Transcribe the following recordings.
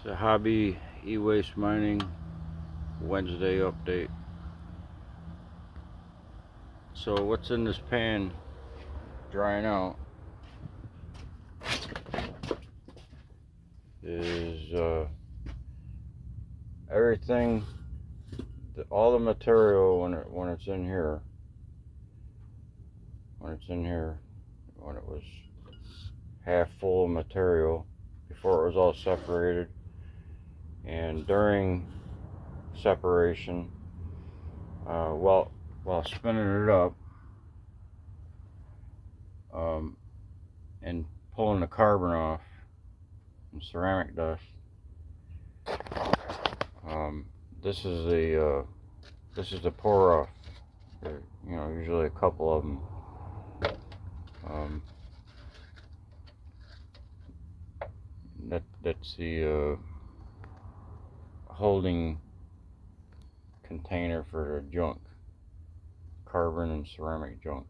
The hobby e-waste mining Wednesday update. So what's in this pan drying out is everything, all the material when it's in here, when it was half full of material before it was all separated, and during separation, while spinning it up and pulling the carbon off and ceramic dust. This is the pour off. Usually a couple of them. That's the holding container for the junk, carbon and ceramic junk.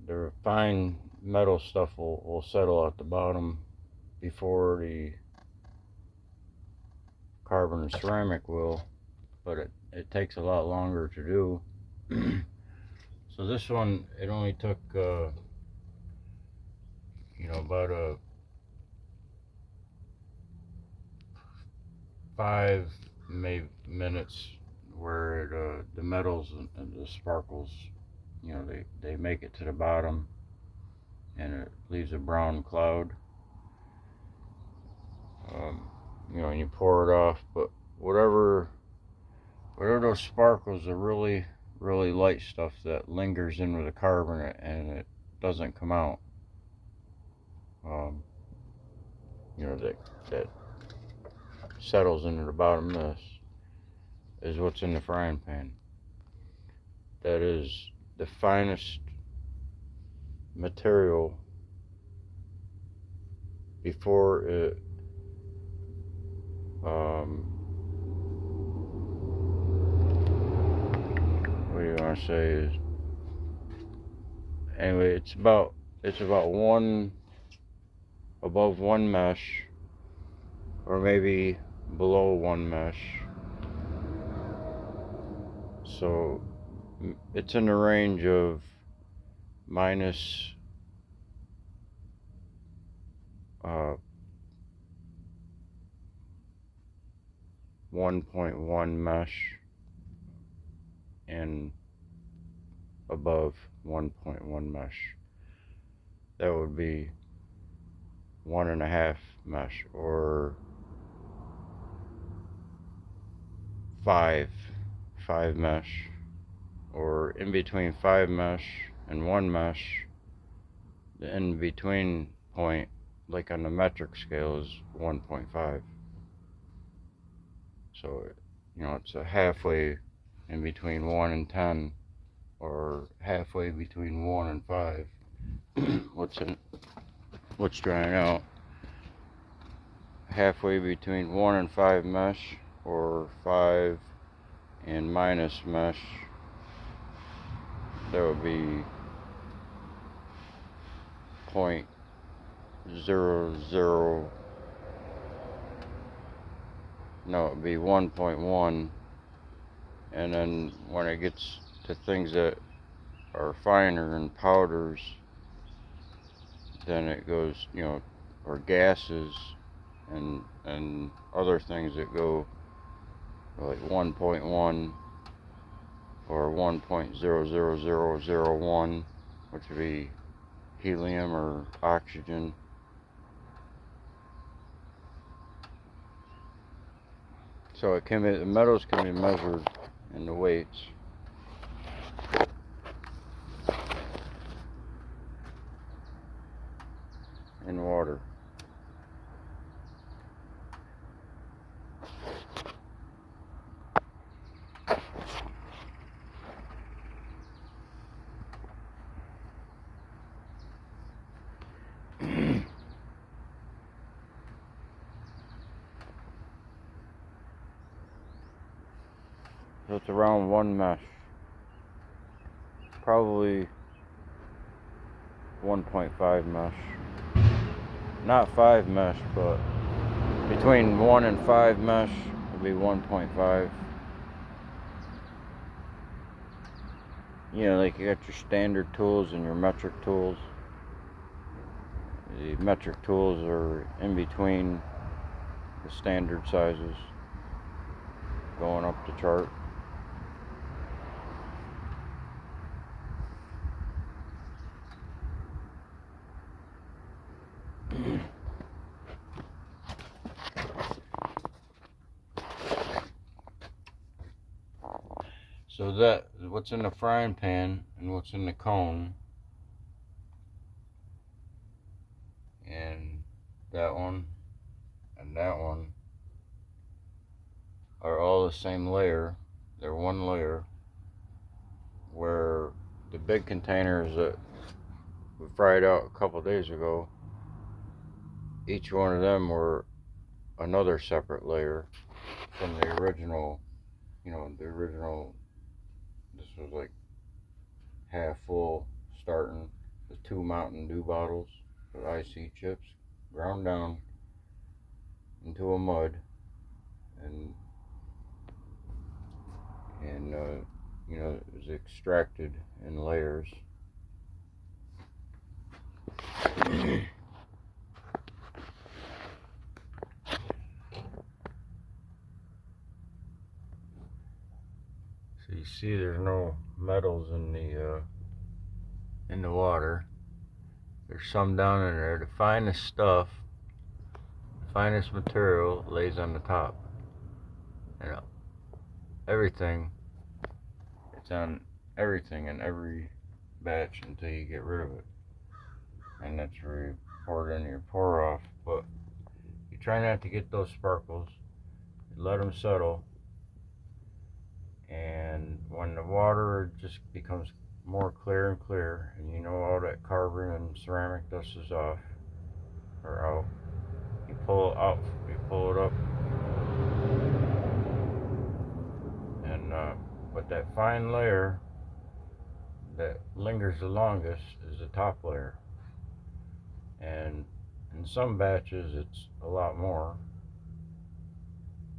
The fine metal stuff will settle at the bottom before the carbon and ceramic will, but it takes a lot longer to do. So this one, it only took about 5 minutes, where the metals and the sparkles, they make it to the bottom and it leaves a brown cloud. And you pour it off, but whatever those sparkles are, really light stuff that lingers in with the carbon and it doesn't come out. That settles into the bottom of this is what's in the frying pan. That is the finest material before it what do you want to say is, anyway, it's about one above one mesh, or maybe below one mesh. So it's in the range of minus 1.1 mesh and above 1.1 mesh. That would be 1.5 mesh, or 5 mesh, or in between 5 mesh and 1 mesh. The in between point, like on the metric scale, is 1.5. So it's a halfway in between 1 and 10, or halfway between 1 and 5. What's drying out? Halfway between 1 and 5 mesh, or 5 and minus mesh. That would be 0.00. No, it'd be 1.1. And then when it gets to things that are finer and powders, then it goes, or gases and other things that go like 1.1 or 1.00001, which would be helium or oxygen. So the metals can be measured in the weights. In water. So it's around 1 mesh, probably 1.5 mesh. not 5 mesh, but between 1 and 5 mesh would be 1.5. You know, like you got your standard tools and your metric tools. The metric tools are in between the standard sizes, going up the chart. So that what's in the frying pan and what's in the cone, and that one and that one are all the same layer. They're one layer, where the big containers that we fried out a couple days ago, each one of them were another separate layer from the original. You know, the original, this was like half full starting with 2 Mountain Dew bottles with IC chips ground down into a mud, and you know, it was extracted in layers. So you see there's no metals in the water. There's some down in there. The finest stuff, the finest material lays on the top. You know, everything, it's on everything in every batch until you get rid of it. And that's where you pour it in your pour off. But you try not to get those sparkles. You let them settle. And when the water just becomes more clear and clear, and you know all that carbon and ceramic dust is off or out, you pull it out, you pull it up, and but that fine layer that lingers the longest is the top layer. And in some batches it's a lot more,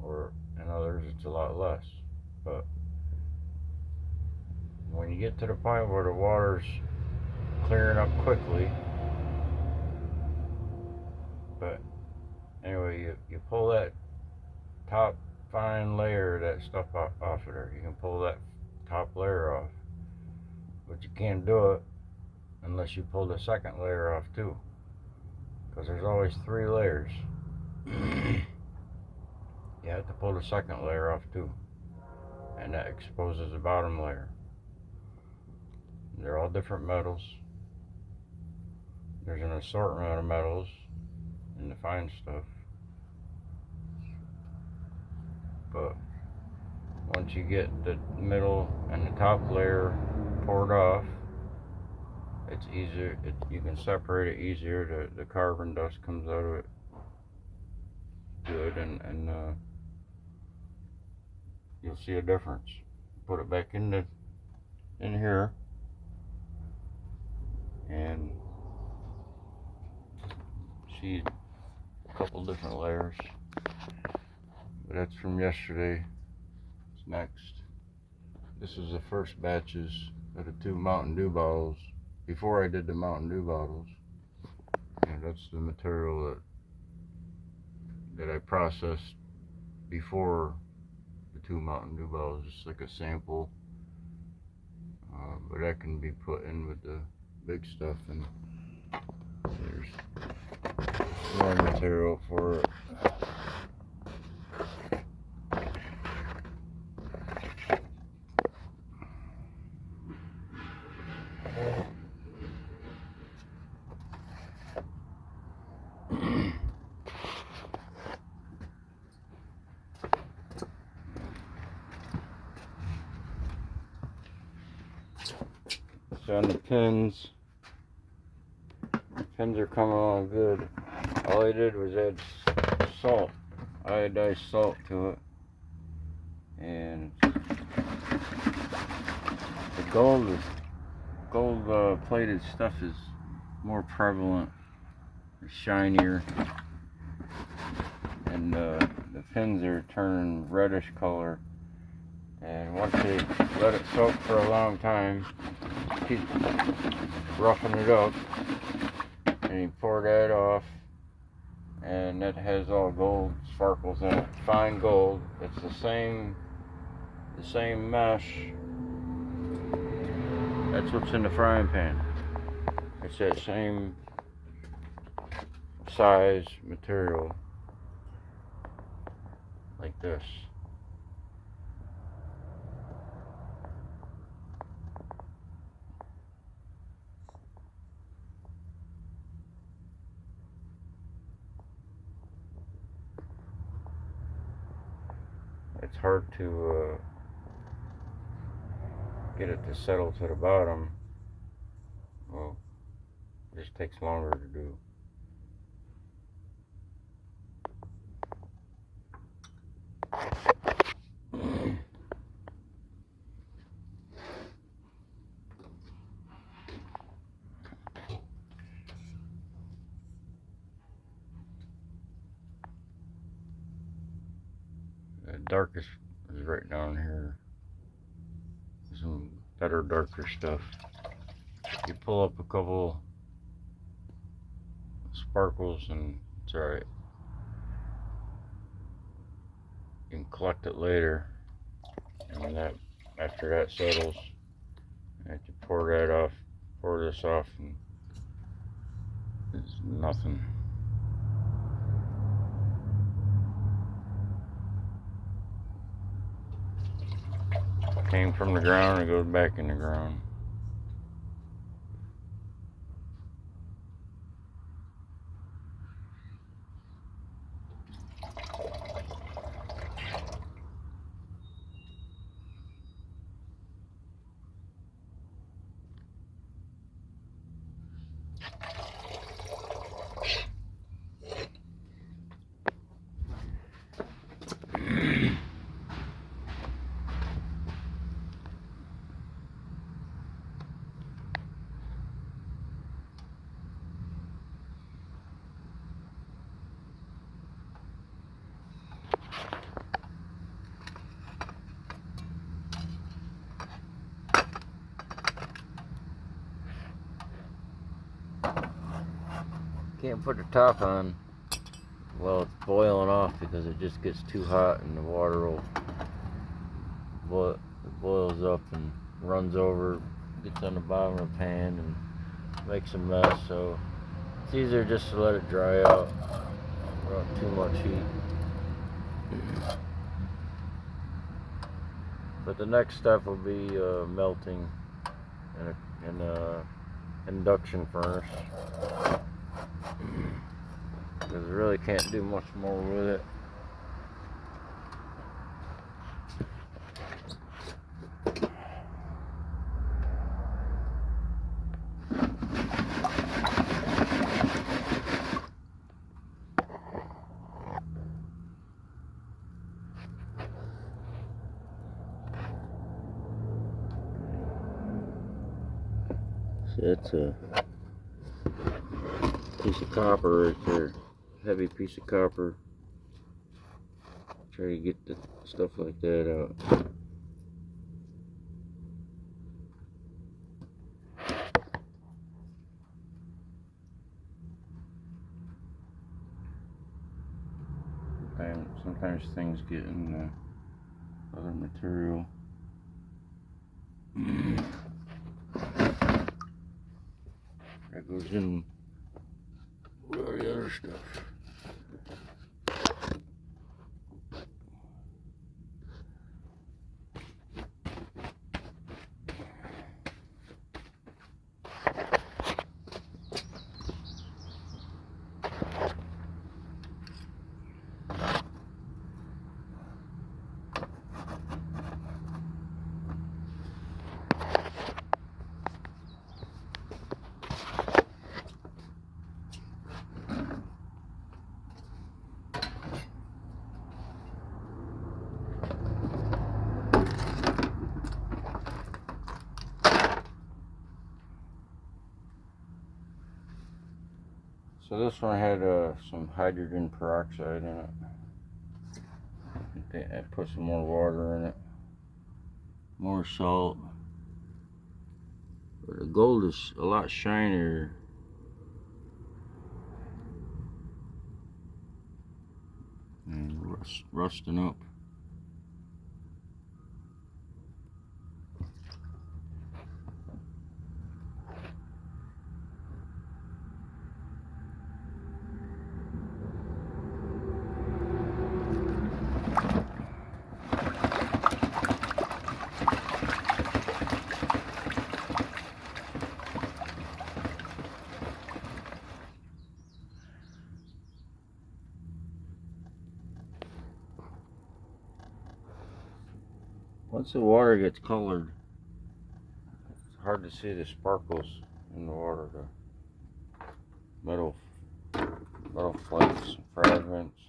or in others it's a lot less. But when you get to the point where the water's clearing up quickly, but anyway, you pull that top fine layer, that stuff off of there. You can pull that top layer off, but you can't do it unless you pull the second layer off too, because there's always 3 layers. You have to pull the second layer off too, and that exposes the bottom layer. They're all different metals. There's an assortment of metals in the fine stuff. But once you get the middle and the top layer poured off, it's easier. You can separate it easier. The carbon dust comes out of it good, and you'll see a difference. Put it back in here, and see a couple different layers. But that's from yesterday. It's next. This is the first batches of the 2 Mountain Dew bottles. Before I did the Mountain Dew bottles, and that's the material that I processed before the 2 Mountain Dew bottles. Just like a sample, but that can be put in with the big stuff, and there's more material for it. So on the pins are coming along good. All I did was add salt, iodized salt to it, and the gold plated stuff is more prevalent shinier, and the fins are turning reddish color. And once they let it soak for a long time, keep roughing it up, and you pour that off, and that has all gold sparkles in it, fine gold. It's the same mesh. That's what's in the frying pan. It's that same size material, like this. It's hard to get it to settle to the bottom. Well, it just takes longer to do. The darkest is right down here. Some better, darker stuff. You pull up a couple sparkles and it's alright. You can collect it later, and when after that settles, you have to pour that off, pour this off, and it's nothing. Came from the ground and goes back in the ground. Can't put the top on while it's boiling off because it just gets too hot and the water will boils up and runs over, gets on the bottom of the pan and makes a mess. So it's easier just to let it dry out without too much heat. But the next step will be melting in a induction furnace. Because I really can't do much more with it. So that's a piece of copper right there, heavy piece of copper. Try to get the stuff like that out. Sometimes things get in the other material. That goes in all the other stuff. So this one had some hydrogen peroxide in it. I put some more water in it, more salt. But the gold is a lot shinier. And rusting up. Once the water gets colored, it's hard to see the sparkles in the water, the metal flakes, fragments.